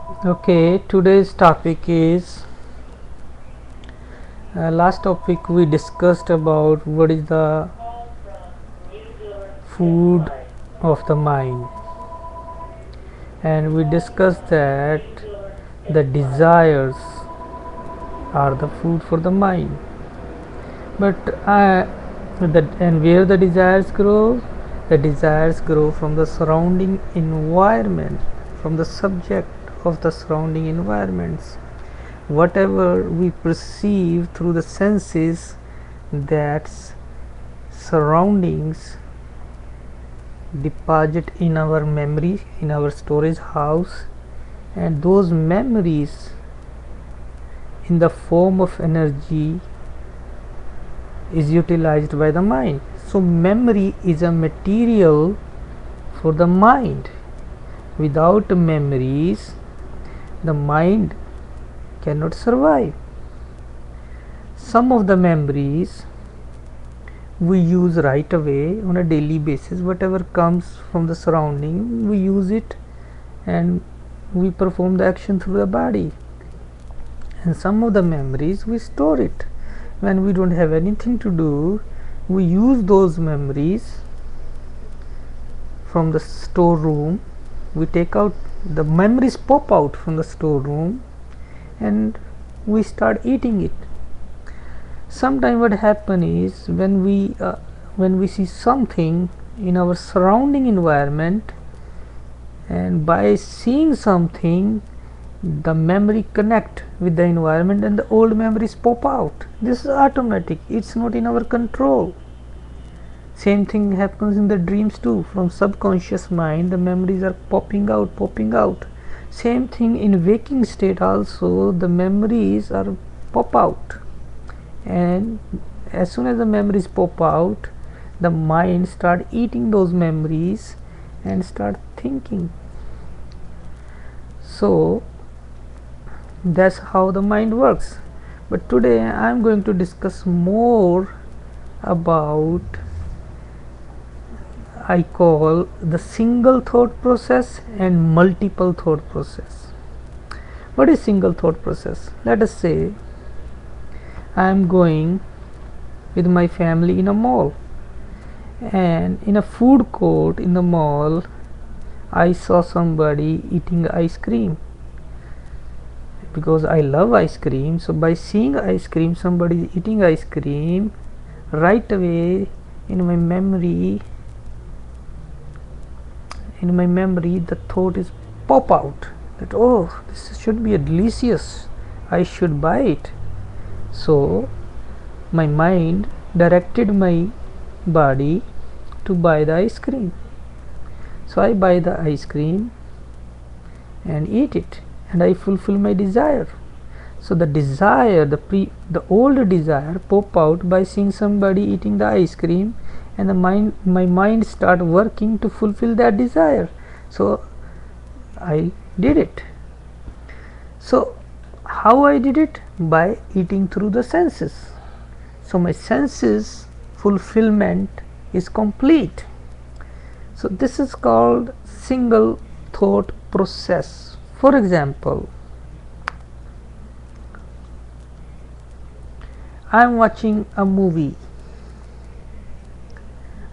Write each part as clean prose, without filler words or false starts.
Okay, today's topic is last topic we discussed about what is the food of the mind, and we discussed that the desires are the food for the mind. But and where the desires grow? The desires grow from the surrounding environment, from the subject of the surrounding environments. Whatever we perceive through the senses, that's surroundings deposit in our memory, in our storage house, and those memories in the form of energy is utilized by the mind. So memory is a material for the mind. Without memories, the mind cannot survive. Some of the memories we use right away on a daily basis. Whatever comes from the surrounding, we use it and we perform the action through the body. And some of the memories we store it. When we don't have anything to do, we use those memories from the storeroom. We take out the memories, pop out from the storeroom, and we start eating it. Sometimes what happen is when we see something in our surrounding environment, and by seeing something, the memory connect with the environment and the old memories pop out. This is automatic, it's not in our control. Same thing happens in the dreams too. From subconscious mind, the memories are popping out. Same thing in waking state also, the memories are pop out, and as soon as the memories pop out, the mind start eating those memories and start thinking. So that's how the mind works. But today I am going to discuss more about, I call, the single thought process and multiple thought process. What is single thought process? Let us say I am going with my family in a mall, and in a food court in the mall I saw somebody eating ice cream. Because I love ice cream, so by seeing ice cream, somebody eating ice cream, right away in my memory the thought is pop out that, oh, this should be a delicious, I should buy it. So my mind directed my body to buy the ice cream. So I buy the ice cream and eat it, and I fulfill my desire. So the desire, the old desire pop out by seeing somebody eating the ice cream, and my mind start working to fulfill that desire. So I did it. So how I did it? By eating through the senses. So my senses fulfillment is complete. So this is called single thought process. For example, I am watching a movie,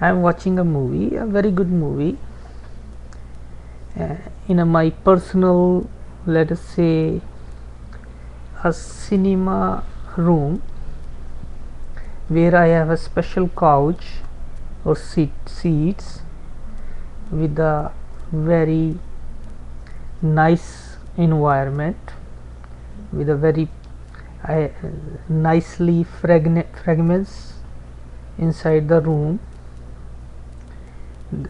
a very good movie, in my personal, let us say, a cinema room, where I have a special couch or seats with a very nice environment, with a very nicely fragments inside the room.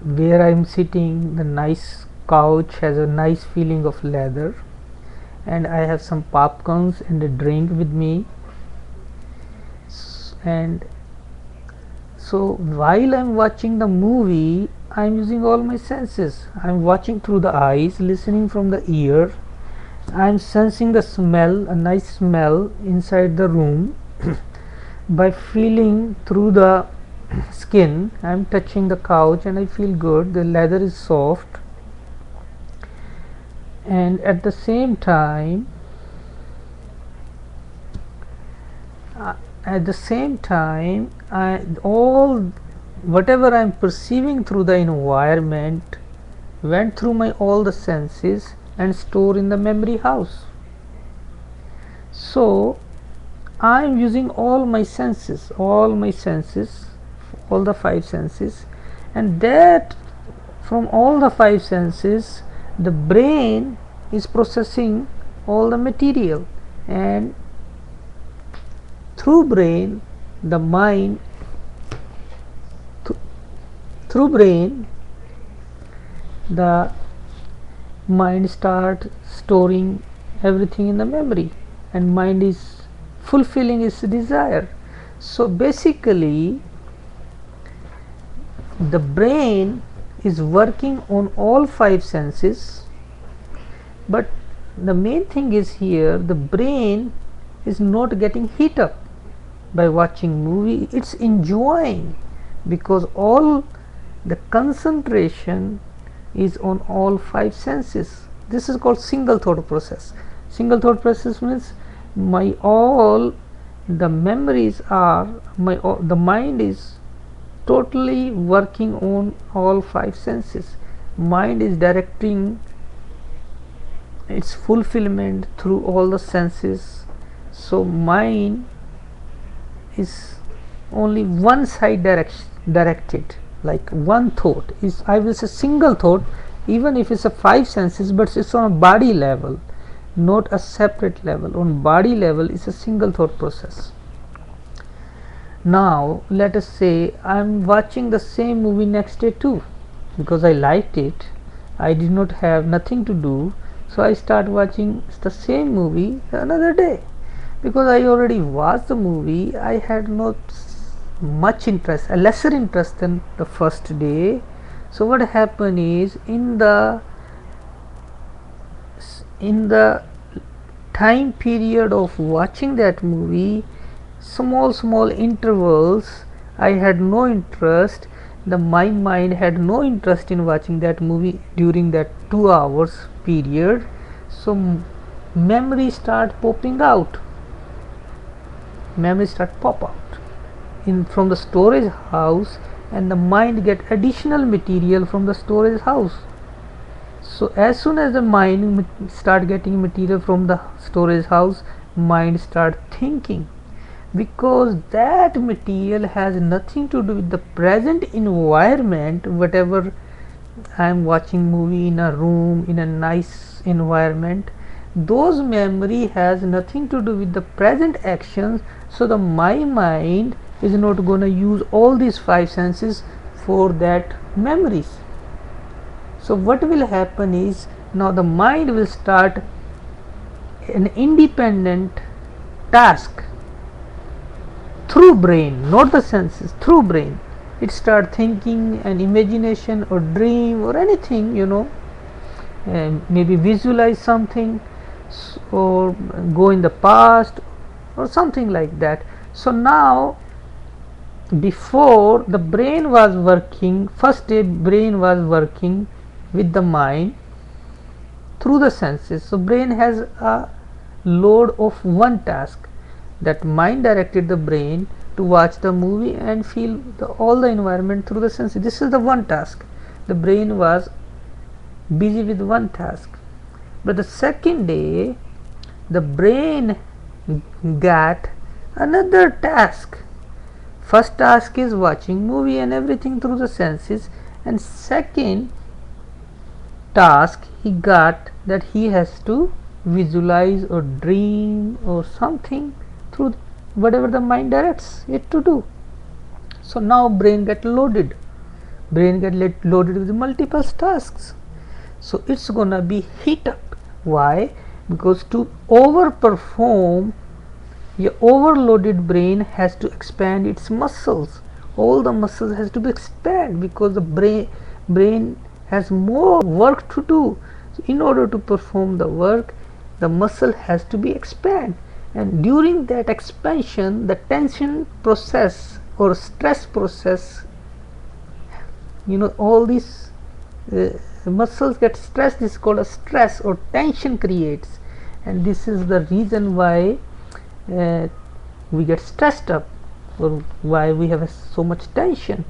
Where I am sitting, the nice couch has a nice feeling of leather, and I have some popcorns and a drink with me. And so while I am watching the movie, I am using all my senses. I am watching through the eyes, listening from the ear, I am sensing the smell, a nice smell inside the room. By feeling through the skin, I am touching the couch and I feel good, the leather is soft. and at the same time all whatever I'm perceiving through the environment went through my all the senses and stored in the memory house. So I'm using all the five senses, and that from all the five senses the brain is processing all the material, and through brain the mind through brain the mind start storing everything in the memory, and mind is fulfilling its desire. So basically the brain is working on all five senses, but the main thing is here the brain is not getting heat up by watching movie, it's enjoying, because all the concentration is on all five senses. This is called single thought process. Single thought process means my all the memories are the mind is totally working on all five senses. Mind is directing its fulfillment through all the senses. So mind is only one side directed, like one thought is, I will say, single thought, even if it's a five senses, but it's on a body level, not a separate level. On body level it's a single thought process. Now let us say I'm watching the same movie next day too, because I liked it, I did not have nothing to do, so I start watching the same movie another day. Because I already watched the movie, I had not much interest, a lesser interest than the first day. So what happened is, in the time period of watching that movie, small intervals, I had no interest, my mind had no interest in watching that movie during that 2 hours period. So memory start popping out, pop out from the storage house, and the mind get additional material from the storage house. So as soon as the mind start getting material from the storage house, mind start thinking, because that material has nothing to do with the present environment. Whatever I am watching movie in a room, in a nice environment, those memory has nothing to do with the present actions. So the my mind is not going to use all these five senses for that memories. So what will happen is, now the mind will start an independent task through brain, not the senses, through brain. It start thinking an imagination or dream or anything, and maybe visualize something, or go in the past or something like that. So now, before the brain was working, first day brain was working with the mind through the senses. So brain has a load of one task, that mind directed the brain to watch the movie and feel all the environment through the senses. This is the one task, the brain was busy with one task. But the second day the brain got another task. First task is watching movie and everything through the senses, and second task he got that he has to visualize or dream or something through whatever the mind directs it to do. So now brain get loaded with multiple tasks. So it's gonna be heat up. Why? Because to overperform, your overloaded brain has to expand its muscles. All the muscles has to be expanded, because the brain has more work to do. So in order to perform the work, the muscle has to be expanded, and during that expansion the tension process or stress process, all these muscles get stressed, this is called a stress or tension creates, and this is the reason why we get stressed up, or why we have so much tension.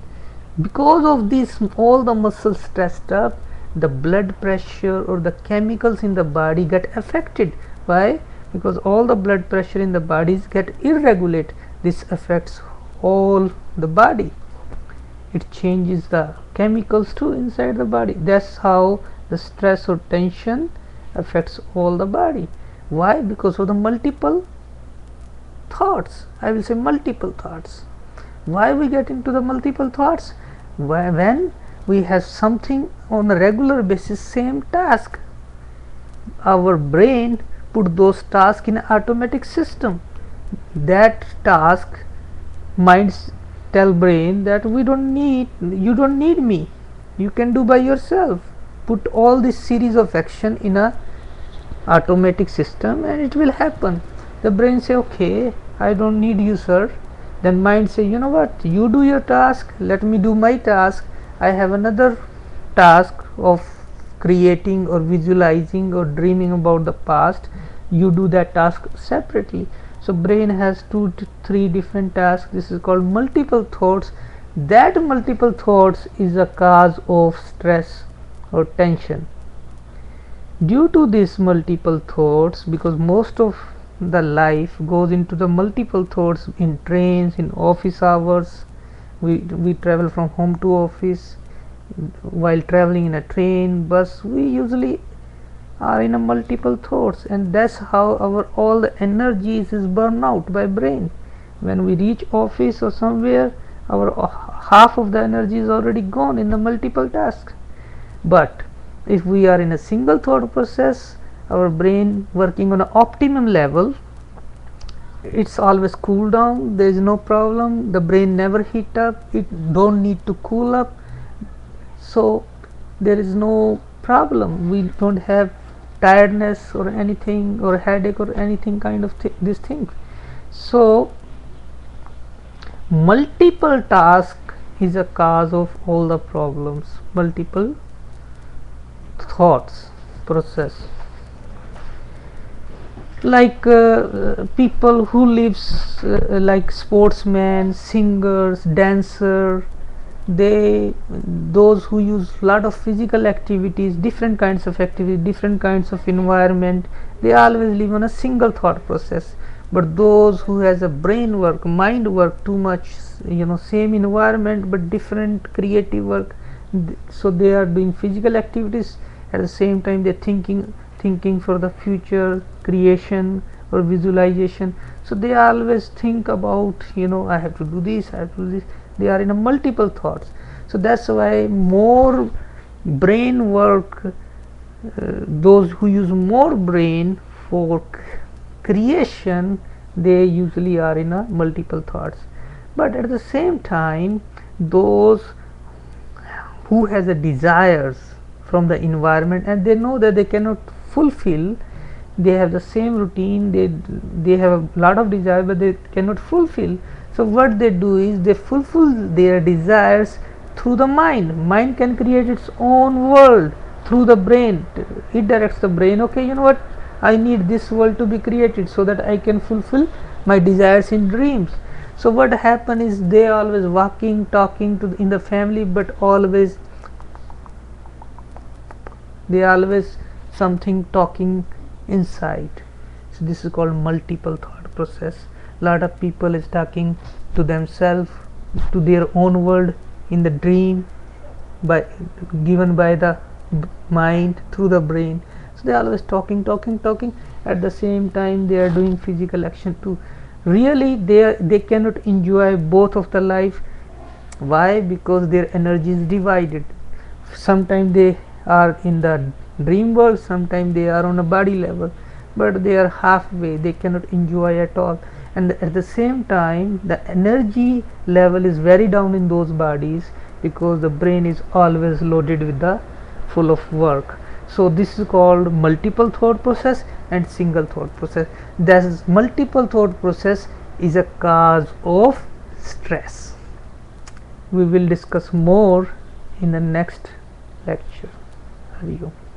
Because of this, all the muscles stressed up, the blood pressure or the chemicals in the body get affected. Why? Because all the blood pressure in the bodies get irregular. This affects all the body. It changes the chemicals too inside the body. That's how the stress or tension affects all the body. Why? Because of the multiple thoughts. I will say multiple thoughts. Why we get into the multiple thoughts? When we have something on a regular basis, same task, our brain put those tasks in an automatic system. That task, minds tell brain that you don't need me, you can do by yourself. Put all this series of action in a automatic system and it will happen. The brain say, okay, I don't need you, sir. Then mind say, you know what, you do your task, let me do my task. I have another task of creating or visualizing or dreaming about the past. You do that task separately. So brain has 2 to 3 different tasks. This is called multiple thoughts. That multiple thoughts is a cause of stress or tension. Due to these multiple thoughts, because most of the life goes into the multiple thoughts, in trains, in office hours, we travel from home to office. While traveling in a train, bus, we usually are in a multiple thoughts, and that's how our all the energies is burned out by brain. When we reach office or somewhere, our half of the energy is already gone in the multiple tasks. But if we are in a single thought process, our brain working on an optimum level, it's always cool down, there is no problem, the brain never heat up, it don't need to cool up, so there is no problem. We don't have tiredness or anything, or headache or anything kind of this thing. So multiple task is a cause of all the problems. Multiple thoughts process, like people who lives like sportsmen, singers, dancer, those who use lot of physical activities, different kinds of activity, different kinds of environment, they always live on a single thought process. But those who has a brain work, mind work too much, same environment but different creative work, so they are doing physical activities, at the same time they're thinking for the future creation or visualization. So they always think about, I have to do this, I have to do this. They are in a multiple thoughts. So that's why more brain work, those who use more brain for creation, they usually are in a multiple thoughts. But at the same time, those who has a desires from the environment and they know that they cannot fulfill, they have the same routine, they have a lot of desire but they cannot fulfill. So what they do is they fulfill their desires through the mind can create its own world through the brain. It directs the brain, okay, you know what, I need this world to be created so that I can fulfill my desires in dreams. So what happen is they always walking, talking in the family, but always they always something talking inside. So this is called multiple thought process. Lot of people is talking to themselves, to their own world in the dream, given by the mind through the brain. So they are always talking. At the same time they are doing physical action too. Really they cannot enjoy both of the life. Why? Because their energy is divided. Sometimes they are in the dream world, sometimes they are on a body level, but they are halfway, they cannot enjoy at all. And at the same time the energy level is very down in those bodies, because the brain is always loaded with the full of work. So this is called multiple thought process and single thought process. That is, multiple thought process is a cause of stress. We will discuss more in the next lecture. Hari Om.